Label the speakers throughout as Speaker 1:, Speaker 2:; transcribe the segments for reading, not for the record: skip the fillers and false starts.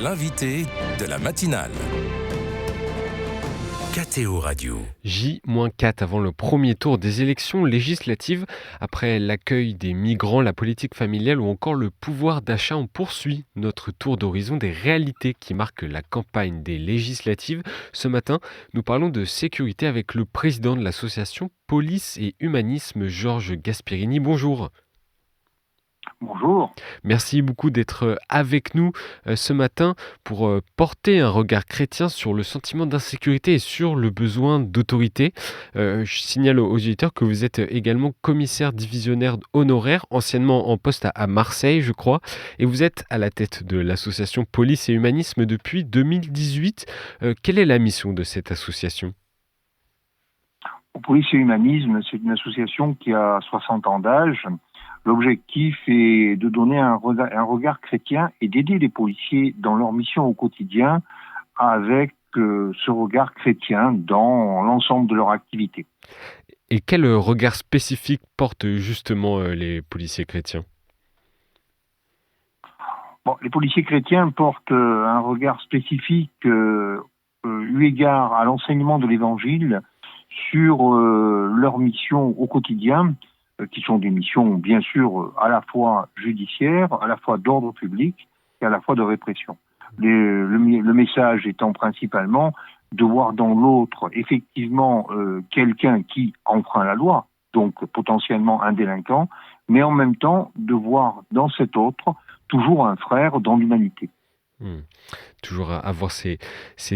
Speaker 1: L'invité de la matinale. KTO Radio.
Speaker 2: J-4 avant le premier tour des élections législatives. Après l'accueil des migrants, la politique familiale ou encore le pouvoir d'achat, on poursuit notre tour d'horizon des réalités qui marquent la campagne des législatives. Ce matin, nous parlons de sécurité avec le président de l'association Police et Humanisme, Georges Gasperini. Bonjour.
Speaker 3: Bonjour.
Speaker 2: Merci beaucoup d'être avec nous ce matin pour porter un regard chrétien sur le sentiment d'insécurité et sur le besoin d'autorité. Je signale aux auditeurs que vous êtes également commissaire divisionnaire honoraire, anciennement en poste à Marseille, je crois, et vous êtes à la tête de l'association Police et Humanisme depuis 2018. Quelle est la mission de cette association ?
Speaker 3: Police et Humanisme, c'est une association qui a 60 ans d'âge. L'objectif est de donner un regard chrétien et d'aider les policiers dans leur mission au quotidien avec ce regard chrétien dans l'ensemble de leur activité.
Speaker 2: Et quel regard spécifique portent justement les policiers chrétiens ?
Speaker 3: Les policiers chrétiens portent un regard spécifique eu égard à l'enseignement de l'Évangile sur leur mission au quotidien, qui sont des missions, bien sûr, à la fois judiciaires, à la fois d'ordre public et à la fois de répression. Le message étant principalement de voir dans l'autre, effectivement, quelqu'un qui enfreint la loi, donc potentiellement un délinquant, mais en même temps de voir dans cet autre toujours un frère dans l'humanité.
Speaker 2: Toujours avoir ces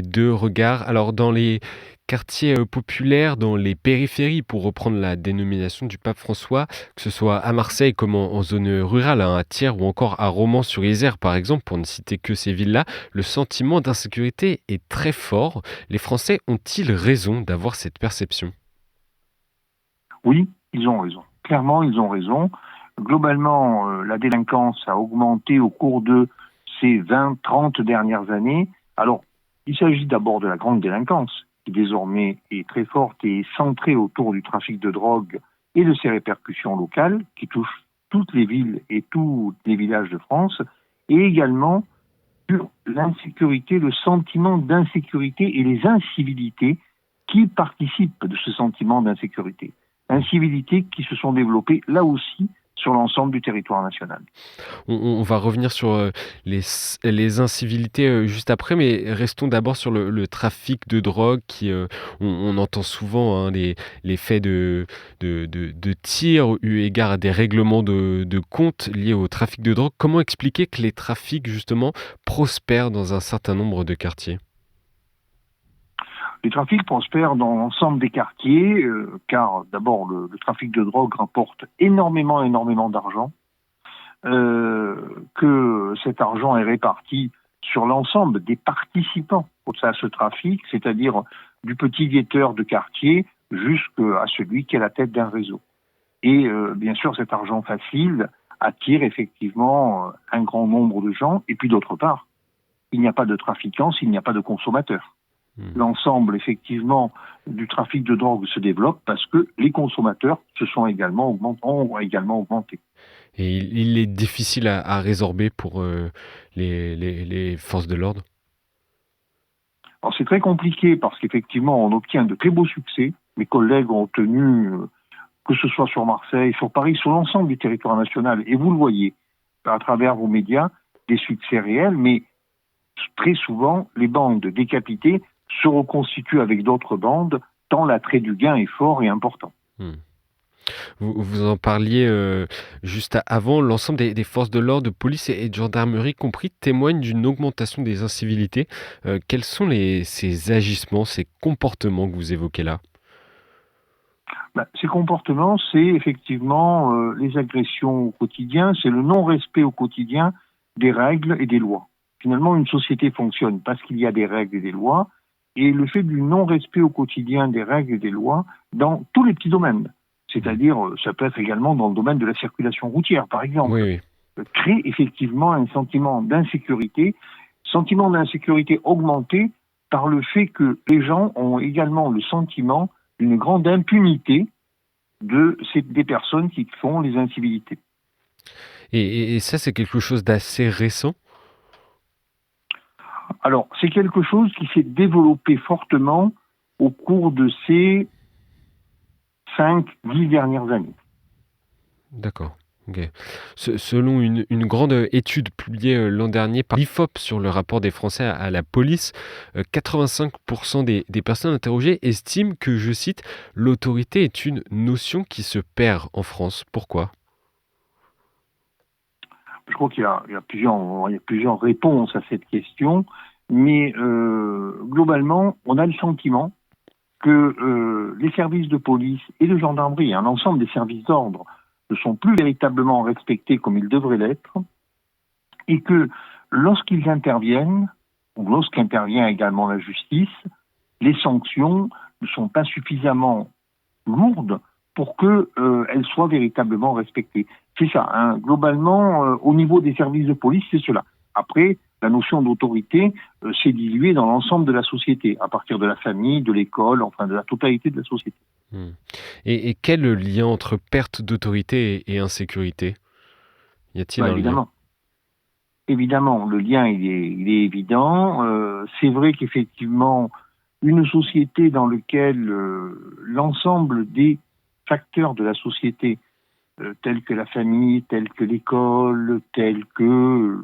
Speaker 2: deux regards. Alors dans les quartiers populaires, dans les périphéries, pour reprendre la dénomination du pape François, que ce soit à Marseille comme en zone rurale, à Thiers ou encore à Romans-sur-Isère par exemple, pour ne citer que ces villes-là, le sentiment d'insécurité est très fort. Les Français ont-ils raison d'avoir cette perception ?
Speaker 3: Oui, ils ont raison. Clairement, ils ont raison. Globalement, la délinquance a augmenté au cours de ces 20-30 dernières années. Alors, il s'agit d'abord de la grande délinquance, qui désormais est très forte et est centrée autour du trafic de drogue et de ses répercussions locales, qui touchent toutes les villes et tous les villages de France, et également sur l'insécurité, le sentiment d'insécurité et les incivilités qui participent de ce sentiment d'insécurité. Incivilités qui se sont développées, là aussi, sur l'ensemble du territoire national.
Speaker 2: On va revenir sur les incivilités juste après, mais restons d'abord sur le trafic de drogue. On entend souvent les faits de tir eu égard à des règlements de compte liés au trafic de drogue. Comment expliquer que les trafics, justement, prospèrent dans un certain nombre de quartiers ?
Speaker 3: Les trafics prospèrent dans l'ensemble des quartiers, car d'abord le trafic de drogue rapporte énormément d'argent, que cet argent est réparti sur l'ensemble des participants à ce trafic, c'est-à-dire du petit guetteur de quartier jusqu'à celui qui est à la tête d'un réseau. Et bien sûr, cet argent facile attire effectivement un grand nombre de gens, et puis d'autre part, il n'y a pas de trafiquants s'il n'y a pas de consommateurs. L'ensemble, effectivement, du trafic de drogue se développe parce que les consommateurs ont également augmenté.
Speaker 2: Et il est difficile à résorber pour les forces de l'ordre ?
Speaker 3: Alors c'est très compliqué parce qu'effectivement, on obtient de très beaux succès. Mes collègues ont obtenu, que ce soit sur Marseille, sur Paris, sur l'ensemble du territoire national, et vous le voyez à travers vos médias, des succès réels, mais très souvent, les bandes décapitées se reconstituent avec d'autres bandes, tant l'attrait du gain est fort et important.
Speaker 2: Vous en parliez juste avant, l'ensemble des forces de l'ordre, de police et de gendarmerie compris, témoignent d'une augmentation des incivilités. Quels sont ces agissements, ces comportements que vous évoquez là ?
Speaker 3: Ces comportements, c'est effectivement les agressions au quotidien, c'est le non-respect au quotidien des règles et des lois. Finalement, une société fonctionne parce qu'il y a des règles et des lois, et le fait du non-respect au quotidien des règles et des lois dans tous les petits domaines, c'est-à-dire, ça peut être également dans le domaine de la circulation routière, par exemple,
Speaker 2: oui.
Speaker 3: Crée effectivement un sentiment d'insécurité augmenté par le fait que les gens ont également le sentiment d'une grande impunité des personnes qui font les incivilités.
Speaker 2: Et ça, c'est quelque chose d'assez récent ?
Speaker 3: Alors, c'est quelque chose qui s'est développé fortement au cours de ces 5-10 dernières années.
Speaker 2: D'accord. Ok. Selon une grande étude publiée l'an dernier par l'IFOP sur le rapport des Français à la police, 85% des personnes interrogées estiment que, je cite, l'autorité est une notion qui se perd en France. Pourquoi ?
Speaker 3: Je crois qu'il y a plusieurs réponses à cette question, mais globalement, on a le sentiment que les services de police et de gendarmerie, l'ensemble des services d'ordre, ne sont plus véritablement respectés comme ils devraient l'être, et que lorsqu'ils interviennent, ou lorsqu'intervient également la justice, les sanctions ne sont pas suffisamment lourdes pour qu'elles soient véritablement respectées. C'est ça, globalement, au niveau des services de police, c'est cela. Après, la notion d'autorité s'est diluée dans l'ensemble de la société, à partir de la famille, de l'école, enfin de la totalité de la société.
Speaker 2: Et quel lien entre perte d'autorité et insécurité ? Y a-t-il un lien ?
Speaker 3: Évidemment, le lien il est évident. C'est vrai qu'effectivement, une société dans laquelle l'ensemble des facteurs de la société, tels que la famille, tels que l'école, tels que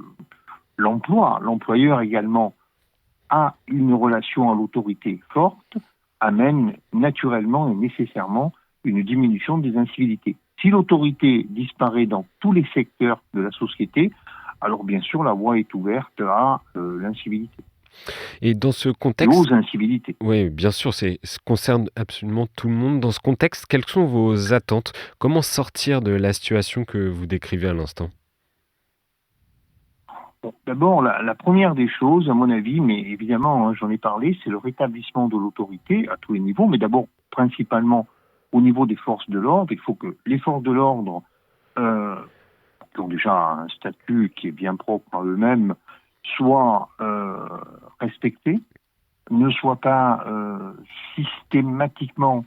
Speaker 3: l'employeur également, a une relation à l'autorité forte, amène naturellement et nécessairement une diminution des incivilités. Si l'autorité disparaît dans tous les secteurs de la société, alors bien sûr la voie est ouverte à l'incivilité.
Speaker 2: Et dans ce contexte,
Speaker 3: aux incivilités.
Speaker 2: Oui, bien sûr, ça concerne absolument tout le monde. Dans ce contexte, quelles sont vos attentes ? Comment sortir de la situation que vous décrivez à l'instant ?
Speaker 3: Bon, d'abord, la première des choses, à mon avis, mais évidemment, j'en ai parlé, c'est le rétablissement de l'autorité à tous les niveaux, mais d'abord, principalement, au niveau des forces de l'ordre. Il faut que les forces de l'ordre, qui ont déjà un statut qui est bien propre à eux-mêmes, soient respectées, ne soient pas systématiquement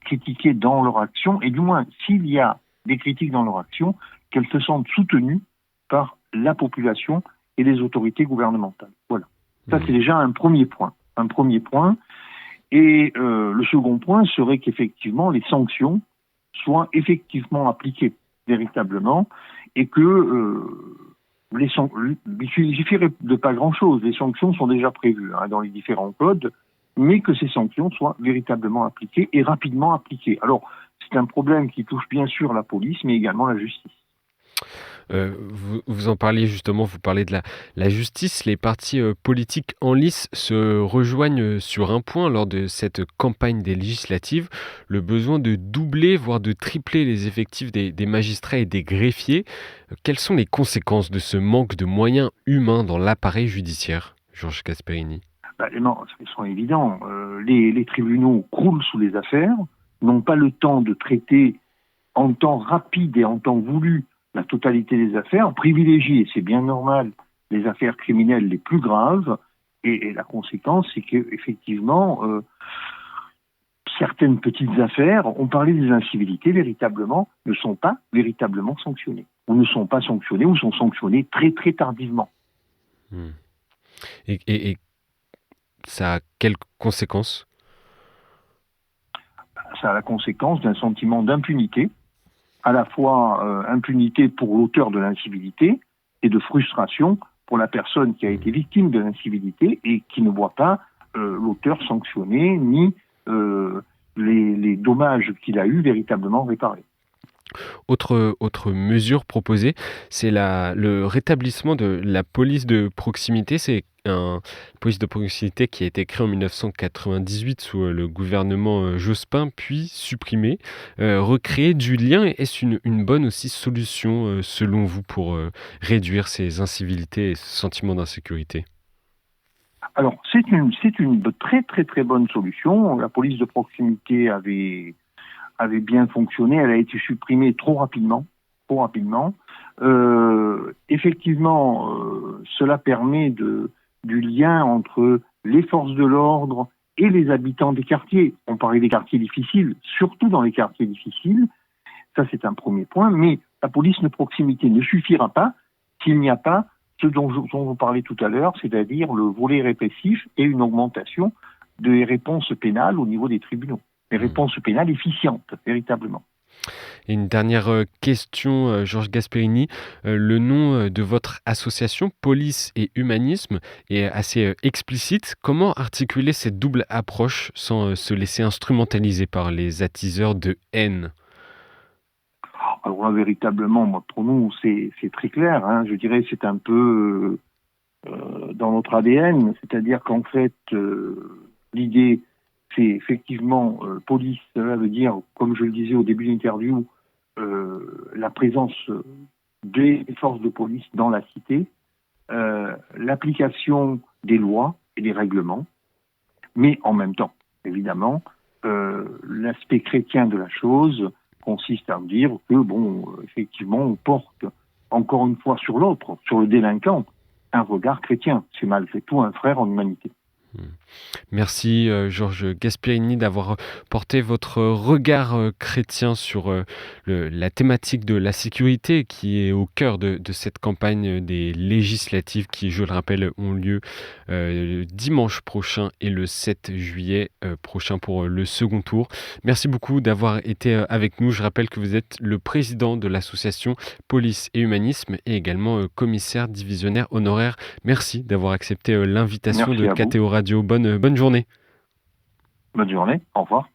Speaker 3: critiquées dans leur action, et du moins, s'il y a des critiques dans leur action, qu'elles se sentent soutenues par la population et les autorités gouvernementales. Voilà. Ça, c'est déjà un premier point. Et le second point serait qu'effectivement, les sanctions soient effectivement appliquées véritablement et que il suffirait de pas grand-chose. Les sanctions sont déjà prévues dans les différents codes, mais que ces sanctions soient véritablement appliquées et rapidement appliquées. Alors, c'est un problème qui touche bien sûr la police, mais également la justice.
Speaker 2: Vous en parliez justement, vous parlez de la justice. Les partis politiques en lice se rejoignent sur un point lors de cette campagne des législatives, le besoin de doubler, voire de tripler les effectifs des magistrats et des greffiers. Quelles sont les conséquences de ce manque de moyens humains dans l'appareil judiciaire, Georges Gasperini ?
Speaker 3: Elles sont évidents. Les tribunaux croulent sous les affaires, n'ont pas le temps de traiter en temps rapide et en temps voulu la totalité des affaires, privilégient, et c'est bien normal, les affaires criminelles les plus graves, et la conséquence, c'est qu'effectivement, certaines petites affaires, on parlait des incivilités, véritablement, ne sont pas véritablement sanctionnées. Ou ne sont pas sanctionnées, ou sont sanctionnées très très tardivement.
Speaker 2: Et ça a quelles conséquences ?
Speaker 3: Ça a la conséquence d'un sentiment d'impunité, à la fois impunité pour l'auteur de l'incivilité et de frustration pour la personne qui a été victime de l'incivilité et qui ne voit pas l'auteur sanctionné ni les dommages qu'il a eu véritablement réparés.
Speaker 2: Autre mesure proposée, c'est le rétablissement de la police de proximité. C'est une police de proximité qui a été créée en 1998 sous le gouvernement Jospin, puis supprimée. Recréer du lien, est-ce une bonne aussi solution selon vous pour réduire ces incivilités et ce sentiment d'insécurité ?
Speaker 3: Alors, c'est une très très très bonne solution. La police de proximité avait bien fonctionné, elle a été supprimée trop rapidement. Effectivement, cela permet du lien entre les forces de l'ordre et les habitants des quartiers. On parlait des quartiers difficiles, surtout dans les quartiers difficiles. Ça, c'est un premier point. Mais la police de proximité ne suffira pas s'il n'y a pas ce dont vous parlez tout à l'heure, c'est-à-dire le volet répressif et une augmentation des réponses pénales au niveau des tribunaux. Des réponses pénales efficientes, véritablement.
Speaker 2: Et une dernière question, Georges Gasperini. Le nom de votre association, Police et Humanisme, est assez explicite. Comment articuler cette double approche sans se laisser instrumentaliser par les attiseurs de haine ?
Speaker 3: Alors là, véritablement, pour nous, c'est très clair. Je dirais c'est un peu dans notre ADN, c'est-à-dire qu'en fait, l'idée, c'est effectivement police, cela veut dire, comme je le disais au début de l'interview, la présence des forces de police dans la cité, l'application des lois et des règlements, mais en même temps, évidemment, l'aspect chrétien de la chose consiste à dire que, effectivement, on porte encore une fois sur l'autre, sur le délinquant, un regard chrétien. C'est malgré tout un frère en humanité.
Speaker 2: Merci Georges Gasperini d'avoir porté votre regard chrétien sur la thématique de la sécurité qui est au cœur de cette campagne des législatives qui, je le rappelle, ont lieu dimanche prochain et le 7 juillet prochain pour le second tour. Merci beaucoup d'avoir été avec nous. Je rappelle que vous êtes le président de l'association Police et Humanisme et également commissaire divisionnaire honoraire. Merci d'avoir accepté l'invitation de KTO Radio. Bonne journée.
Speaker 3: Bonne journée, au revoir.